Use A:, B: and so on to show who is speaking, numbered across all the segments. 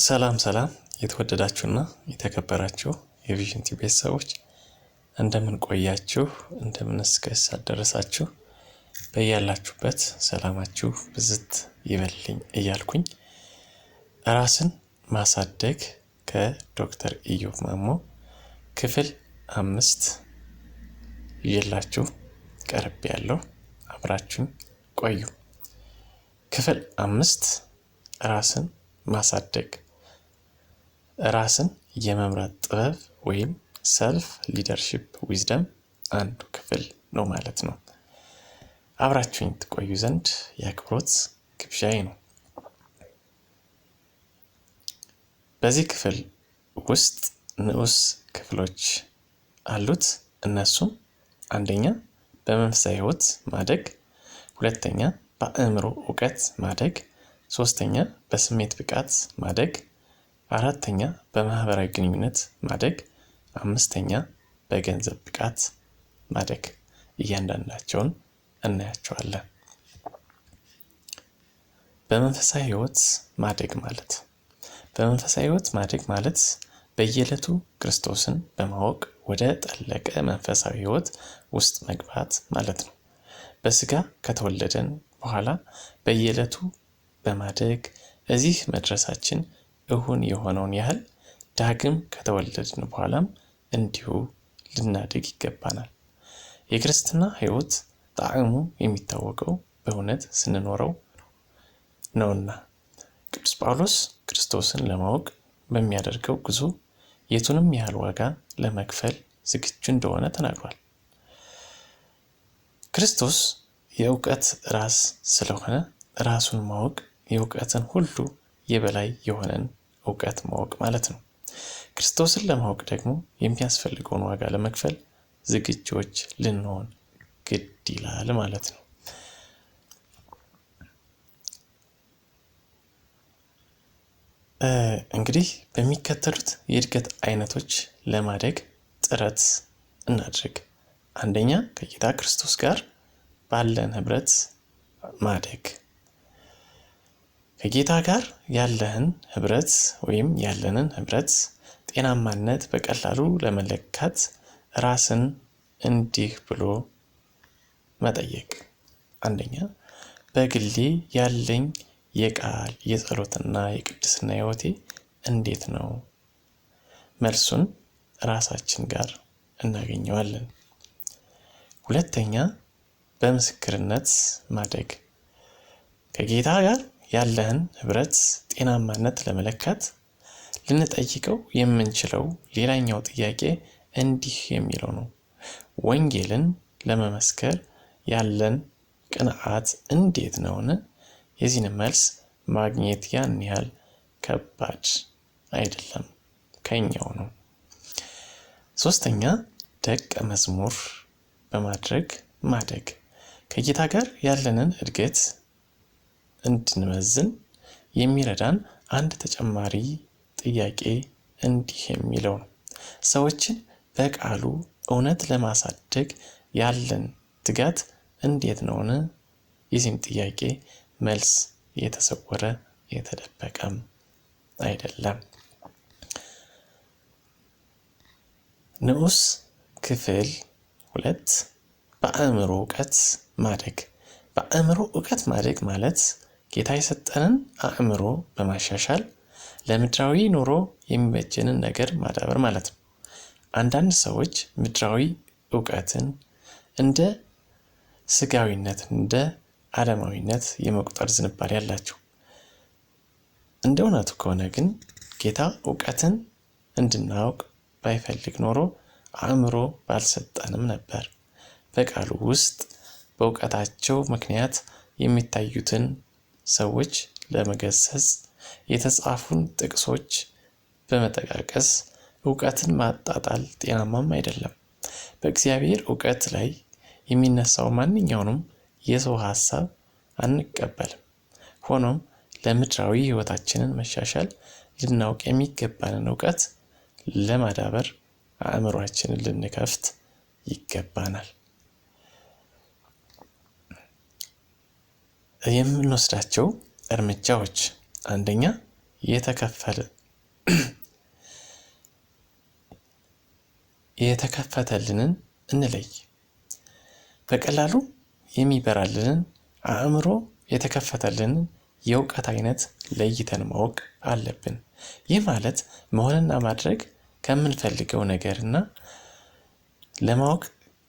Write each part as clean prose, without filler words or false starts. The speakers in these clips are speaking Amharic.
A: ሰላም የተወደዳችሁና የተከበራችሁ የቪዥን ቲቪ ቤተሰቦች እንደምን ቆያችሁ? እንደምንስ ከሰዓት ደረሳችሁ? በያላችሁበት ሰላማችሁ ብዝት ይበልልኝ እያልኩኝ ራስን ማሳደግ ከዶክተር ኢዮብ ማሞ ክፍል 5 ይዤላችሁ ቀርቤያለሁ። አብራችሁኝ ቆዩ። ክፍል 5 ራስን ማሳደግ ራስን የመምራት ጥበብ ወይም ሰልፍ ሊደርሺፕ ዊዝደም አንዱ ክፍል ነው ማለት ነው። አብራችሁኝ ትቆዩ ዘንድ የአክብሮት ግብዣዬ ነው። በዚህ ክፍል ውስጥ ንዑስ ክፍሎች አሉት። እነሱም አንደኛ በመንፈሳዊ ሕይወት ማደግ፣ ሁለተኛ በአእምሮ ዕውቀት ማደግ፣ ሶስተኛ በስሜት ብቃት ማደግ፣ አራተኛ በማህበራዊ ግንኙነት ማደግ፣ አምስተኛ በገንዘብ ብቃት ማደግ። እያንዳንዳቸውን እናያቸዋለን። በመንፈሳዊ ሕይወት ማደግ ማለት በየዕለቱ ክርስቶስን በማወቅ ወደ ጠለቀ መንፈሳዊ ሕይወት ውስጥ መግባት ማለት ነው። በስጋ ከተወለደን በኋላ በየዕለቱ በማደግ እዚህ መድረሳችን እውን የሆነውን ያህል ዳግም ከተወለድን በኋላም እንዲሁ ልናድግ ይገባናል። የክርስትና ሕይወት ጣዕሙ የሚታወቀው በእውነት ስንኖረው ነውና ቅዱስ ጳውሎስ ክርስቶስን ለማወቅ በሚያደርገው ጉዞ የቱንም ያህል ዋጋ ለመክፈል ዝግጁ እንደሆነ ተናግሯል። ክርስቶስ የእውቀት ራስ ስለሆነ ራሱን ማወቅ የእውቀትን ሁሉ የበላይ የሆነን እውቀት ማወቅ ማለት ነው። ክርስቶስን ለማወቅ ደግሞ የሚያስፈልገውን ዋጋ ለመክፈል ዝግጆች ልንሆን ግድ ይላል ማለት ነው። እንግዲህ በሚከተሉት የእድገት አይነቶች ለማደግ ጥረት እናድርግ። አንደኛ ከጌታ ክርስቶስ ጋር ባለን ህብረት ማደግ። ከጌታ ጋር ያለንን ህብረት ጤናማነት በቀላሉ ለመለካት ራስን እንዲህ ብሎ መጠየቅ። አንደኛ በግሌ ያለኝ የቃል የጸሎትና የቅድስና ህይወቴ እንዴት ነው? መልሱን ራሳችን ጋር እናገኘዋለን። ሁለተኛ በምስክርነት ማደግ። ከጌታ ጋር ያለን ህብረት ጤናማነት ለመለካት ልንጠይቀው የምንችለው ሌላኛው ጥያቄ እንዲህ የሚለው ነው። ወንጌልን ለመመስከር ያለን ቅንዓት እንዴት ነውን? የዚህን መልስ ማግኘት ያን ያህል ከባድ አይደለም፣ ከኛው ነው። ሶስተኛ ደቀ መዝሙር በማድረግ ማደግ። ከጌታ ጋር ያለንን እድገት እንድንመዝን የሚረዳን አንድ ተጨማሪ ጥያቄ እንዲህ የሚለው ነው። ሰዎችን በቃሉ እውነት ለማሳደግ ያለን ትጋት እንዴት ነውን? የዚህም ጥያቄ መልስ የተሰወረ የተደበቀም አይደለም። ንዑስ ክፍል 2 በአእምሮ ዕውቀት ማደግ። በአእምሮ ዕውቀት ማደግ ማለት ጌታ የሰጠንን አእምሮ በማሻሻል ለምድራዊ ኑሮ የሚበጀንን ነገር ማዳበር ማለት ነው። አንዳንድ ሰዎች ምድራዊ ዕውቀትን እንደ ስጋዊነት፣ እንደ ዓለማዊነት የመቁጠር ዝንባሌ ያላቸው። እንደ እውነቱ ከሆነ ግን ጌታ ዕውቀትን እንድናውቅ ባይፈልግ ኖሮ አእምሮ ባልሰጠንም ነበር። በቃሉ ውስጥ በዕውቀታቸው ምክንያት የሚታዩትን ሰዎች ለመገሰጽ የተጻፉን ጥቅሶች በመጠቃቀስ ዕውቀትን ማጣጣል ጤናማም አይደለም። በእግዚአብሔር ዕውቀት ላይ የሚነሳው ማንኛውንም የሰው ሐሳብ አንቀበልም። ሆኖም ለምድራዊ ሕይወታችንን መሻሻል ልናውቅ የሚገባንን ዕውቀት ለማዳበር አእምሯችንን ልንከፍት ይገባናል። የምንወስዳቸው እርምጃዎች አንደኛ የተከፈተልንን እንለይ። በቀላሉ የሚበራልንን አእምሮ የተከፈተልንን የእውቀት አይነት ለይተን ማወቅ አለብን። ይህ ማለት መሆንና ማድረግ ከምንፈልገው ነገርና ለማወቅ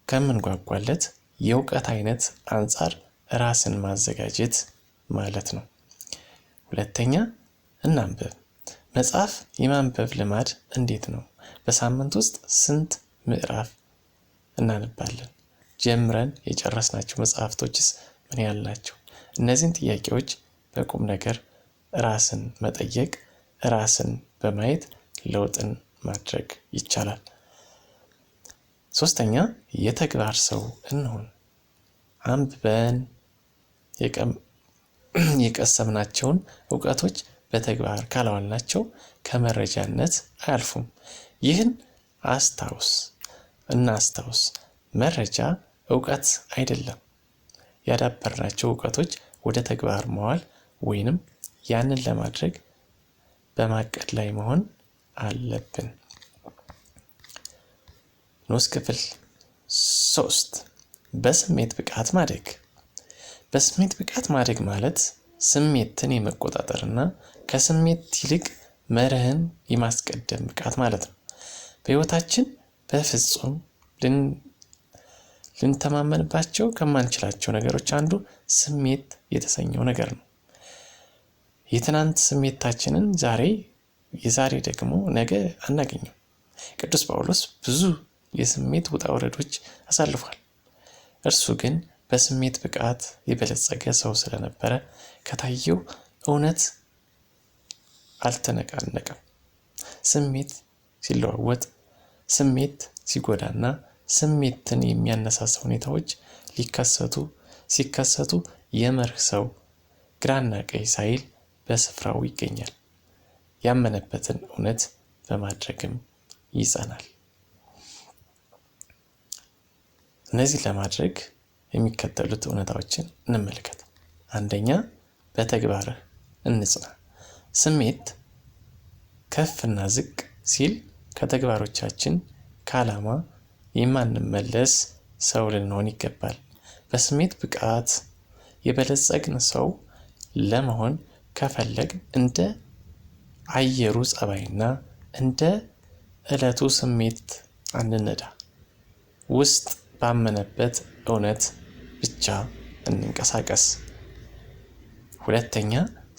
A: ከምንጓጓለት የእውቀት አይነት አንጻር ራስን ማዘጋጀት ማለት ነው። ሁለተኛ፣ እናንብብ። መጽሐፍ የማንበብ ልማድ እንዴት ነው? በሳምንት ውስጥ ስንት ምዕራፍ እናነባለን? ጀምረን የጨረስናቸው መጽሐፍቶችስ ምን ያህል ናቸው? እነዚህን ጥያቄዎች በቁም ነገር ራስን መጠየቅ፣ ራስን በማየት ለውጥን ማድረግ ይቻላል። ሶስተኛ፣ የተግባር ሰው እንሁን። አንብበን የቀሰምናቸውን እውቀቶች በተግባር ካላዋልናቸው ከመረጃነት አያልፉም። ይህን እናስታውስ። መረጃ እውቀት አይደለም። ያዳበርናቸው እውቀቶች ወደ ተግባር መዋል ወይንም ያንን ለማድረግ በማቀድ ላይ መሆን አለብን። ንዑስ ክፍል 3 በስሜት ብቃት ማደግ። በስሜት ብቃት ማደግ ማለት ስሜትን የመቆጣጠርና ከስሜት ይልቅ መርህን የማስቀደም ብቃት ማለት ነው። በሕይወታችን በፍጹም ልንተማመንባቸው ከማንችላቸው ነገሮች አንዱ ስሜት የተሰኘው ነገር ነው። የትናንት ስሜታችንን የዛሬ ደግሞ ነገ አናገኘው። ቅዱስ ጳውሎስ ብዙ የስሜት ውጣ ውረዶች አሳልፏል። እርሱ ግን በስሜት ብቃት የበለጸገ ሰው ስለነበረ ከታየው እውነት አልተነቃነቀም። ስሜት ሲለዋወጥ፣ ስሜት ሲጎዳና ስሜትን የሚያነሳሳ ሁኔታዎች ሲከሰቱ የመርህ ሰው ግራና ቀኝ ሳይል በስፍራው ይገኛል። ያመነበትን እውነት በማድረግም ይጸናል። እነዚህ ለማድረግ የሚከተሉት እውነታዎችን እንመልከት። አንደኛ፣ በተግባርህ እንጽና። ስሜት ከፍና ዝቅ ሲል ከተግባሮቻችን ከዓላማ የማንመለስ ሰው ልንሆን ይገባል። በስሜት ብቃት የበለጸግን ሰው ለመሆን ከፈለግ እንደ አየሩ ጸባይና እንደ ዕለቱ ስሜት አንነዳ። ውስጥ ባመነበት እውነት ብቻ እንንቀሳቀስ። ሁለተኛ፣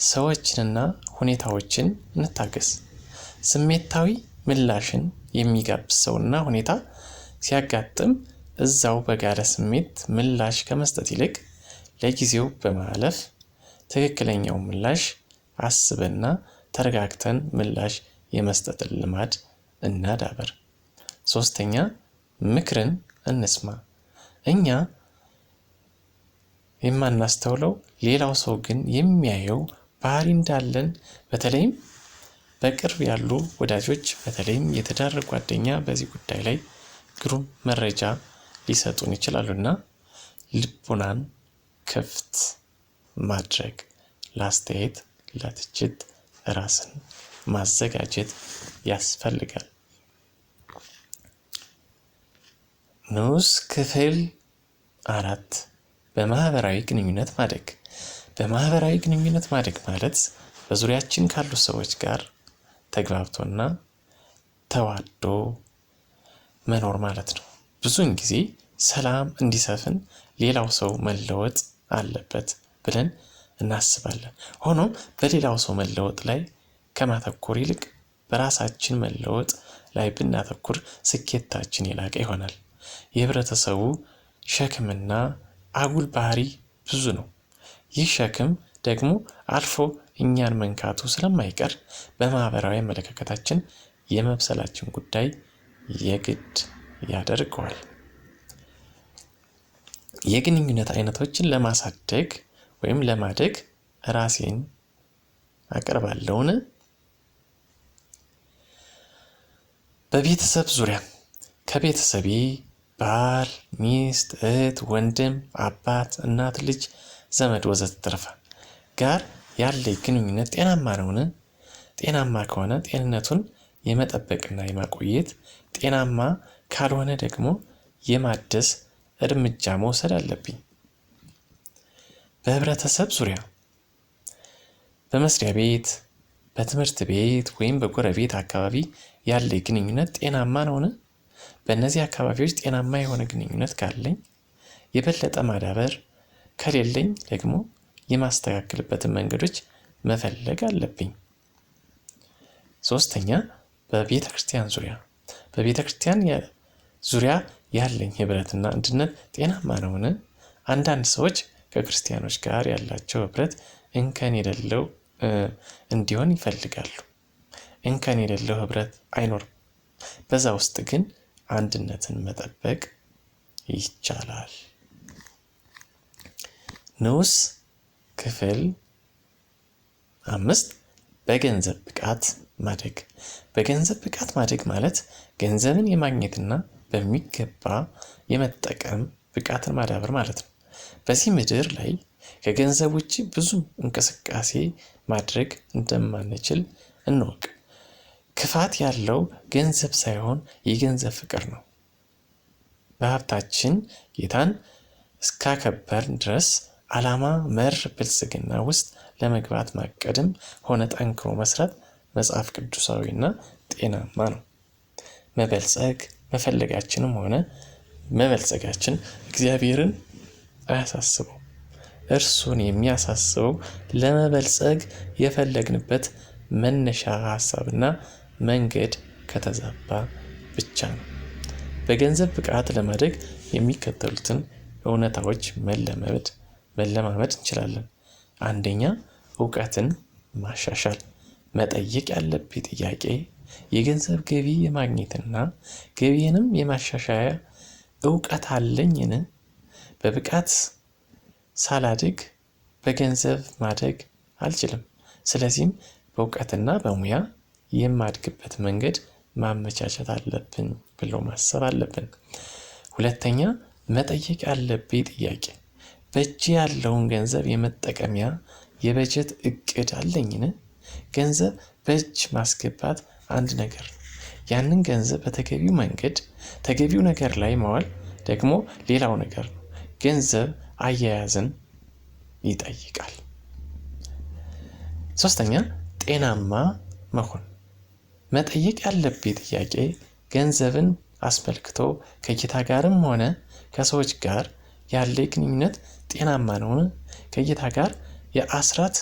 A: ሰዎችንና ሁኔታዎችን እንታገስ። ስሜታዊ ምላሽን የሚጋብዝ ሰውና ሁኔታ ሲያጋጥም እዛው በጋለ ስሜት ምላሽ ከመስጠት ይልቅ ለጊዜው በማለፍ ትክክለኛው ምላሽ አስበንና ተረጋግተን ምላሽ የመስጠትን ልማድ እናዳበር። ሶስተኛ፣ ምክርን እንስማ። እኛ የማናስተውለው ሌላው ሰው ግን የሚያየው ባህሪ እንዳለን፣ በተለይም በቅርብ ያሉ ወዳጆች፣ በተለይም የትዳር ጓደኛ በዚህ ጉዳይ ላይ ግሩም መረጃ ሊሰጡን ይችላሉና ልቦናን ክፍት ማድረግ፣ ለአስተያየት፣ ለትችት ራስን ማዘጋጀት ያስፈልጋል። ንዑስ ክፍል 4 በማህበራዊ ግንኙነት ማደግ። በማህበራዊ ግንኙነት ማደግ ማለት በዙሪያችን ካሉ ሰዎች ጋር ተግባብቶና ተዋዶ መኖር ማለት ነው። ብዙውን ጊዜ ሰላም እንዲሰፍን ሌላው ሰው መለወጥ አለበት ብለን እናስባለን። ሆኖም በሌላው ሰው መለወጥ ላይ ከማተኮር ይልቅ በራሳችን መለወጥ ላይ ብናተኩር ስኬታችን የላቀ ይሆናል። የህብረተሰቡ ሸክምና አጉል ባህሪ ብዙ ነው። ይህ ሸክም ደግሞ አልፎ እኛን መንካቱ ስለማይቀር በማህበራዊ አመለካከታችን የመብሰላችን ጉዳይ የግድ ያደርገዋል። የግንኙነት አይነቶችን ለማሳደግ ወይም ለማደግ ራሴን አቀርባለሁን? በቤተሰብ ዙሪያ ከቤተሰቤ ባል፣ ሚስት፣ እህት፣ ወንድም፣ አባት፣ እናት፣ ልጅ፣ ዘመድ ወዘተረፈ ጋር ያለ ግንኙነት ጤናማ ነውን? ጤናማ ከሆነ ጤንነቱን የመጠበቅና የማቆየት፣ ጤናማ ካልሆነ ደግሞ የማደስ እርምጃ መውሰድ አለብኝ። በህብረተሰብ ዙሪያ በመስሪያ ቤት፣ በትምህርት ቤት ወይም በጎረቤት አካባቢ ያለ ግንኙነት ጤናማ ነውን? በእነዚህ አካባቢዎች ጤናማ የሆነ ግንኙነት ካለኝ የበለጠ ማዳበር፣ ከሌለኝ ደግሞ የማስተካከልበትን መንገዶች መፈለግ አለብኝ። ሶስተኛ፣ በቤተ ክርስቲያን ዙሪያ በቤተ ክርስቲያን ዙሪያ ያለኝ ህብረትና አንድነት ጤናማ ነውን? አንዳንድ ሰዎች ከክርስቲያኖች ጋር ያላቸው ህብረት እንከን የሌለው እንዲሆን ይፈልጋሉ። እንከን የሌለው ህብረት አይኖርም። በዛ ውስጥ ግን አንድነትን መጠበቅ ይቻላል። ንዑስ ክፍል 5 በገንዘብ ብቃት ማደግ። በገንዘብ ብቃት ማደግ ማለት ገንዘብን የማግኘትና በሚገባ የመጠቀም ብቃትን ማዳበር ማለት ነው። በዚህ ምድር ላይ ከገንዘብ ውጪ ብዙ እንቅስቃሴ ማድረግ እንደማንችል እንወቅ። ክፋት ያለው ገንዘብ ሳይሆን የገንዘብ ፍቅር ነው። በሀብታችን ጌታን እስካከበርን ድረስ ዓላማ መር ብልጽግና ውስጥ ለመግባት ማቀድም ሆነ ጠንክሮ መስራት መጽሐፍ ቅዱሳዊና ጤናማ ነው። መበልጸግ መፈለጋችንም ሆነ መበልጸጋችን እግዚአብሔርን አያሳስበው። እርሱን የሚያሳስበው ለመበልጸግ የፈለግንበት መነሻ ሀሳብና መንገድ ከተዛባ ብቻ ነው። በገንዘብ ብቃት ለማደግ የሚከተሉትን እውነታዎች መለማመድ እንችላለን። አንደኛ፣ እውቀትን ማሻሻል። መጠየቅ ያለብኝ ጥያቄ የገንዘብ ገቢ የማግኘትና ገቢንም የማሻሻያ እውቀት አለኝን? በብቃት ሳላድግ በገንዘብ ማደግ አልችልም። ስለዚህም በእውቀትና በሙያ የማድግበት መንገድ ማመቻቸት አለብን ብሎ ማሰብ አለብን። ሁለተኛ፣ መጠየቅ ያለብኝ ጥያቄ በእጅ ያለውን ገንዘብ የመጠቀሚያ የበጀት እቅድ አለኝን? ገንዘብ በእጅ ማስገባት አንድ ነገር ነው። ያንን ገንዘብ በተገቢው መንገድ ተገቢው ነገር ላይ ማዋል ደግሞ ሌላው ነገር ነው። ገንዘብ አያያዝን ይጠይቃል። ሶስተኛ፣ ጤናማ መሆን። መጠየቅ ያለብኝ ጥያቄ ገንዘብን አስመልክቶ ከጌታ ጋርም ሆነ ከሰዎች ጋር ያለ ግንኙነት ጤናማ ነውን? ከጌታ ጋር የአስራት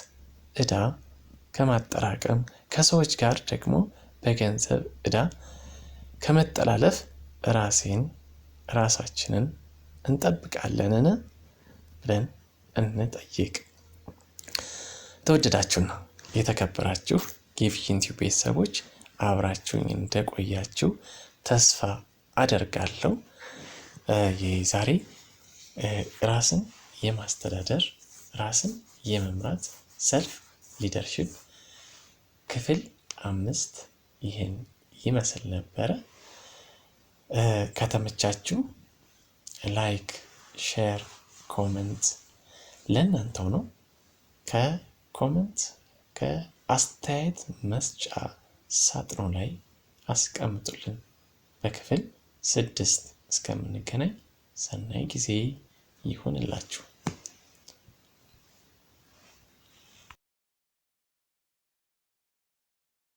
A: ዕዳ ከማጠራቀም ከሰዎች ጋር ደግሞ በገንዘብ ዕዳ ከመጠላለፍ ራሳችንን እንጠብቃለንን ብለን እንጠይቅ። ተወደዳችሁና የተከበራችሁ የቪዥን ቲዩብ ቤተሰቦች አብራችሁኝ እንደቆያችሁ ተስፋ አደርጋለሁ። የዛሬ ራስን የማስተዳደር ራስን የመምራት ሰልፍ ሊደርሺፕ ክፍል 5 ይህን ይመስል ነበረ። ከተመቻችሁ ላይክ፣ ሼር፣ ኮመንት ለእናንተው ነው። ከኮመንት ከአስተያየት መስጫ ሳጥኑ ላይ አስቀምጡልን። በክፍል 6 እስከምንገናኝ ሰናይ ጊዜ ይሁንላችሁ።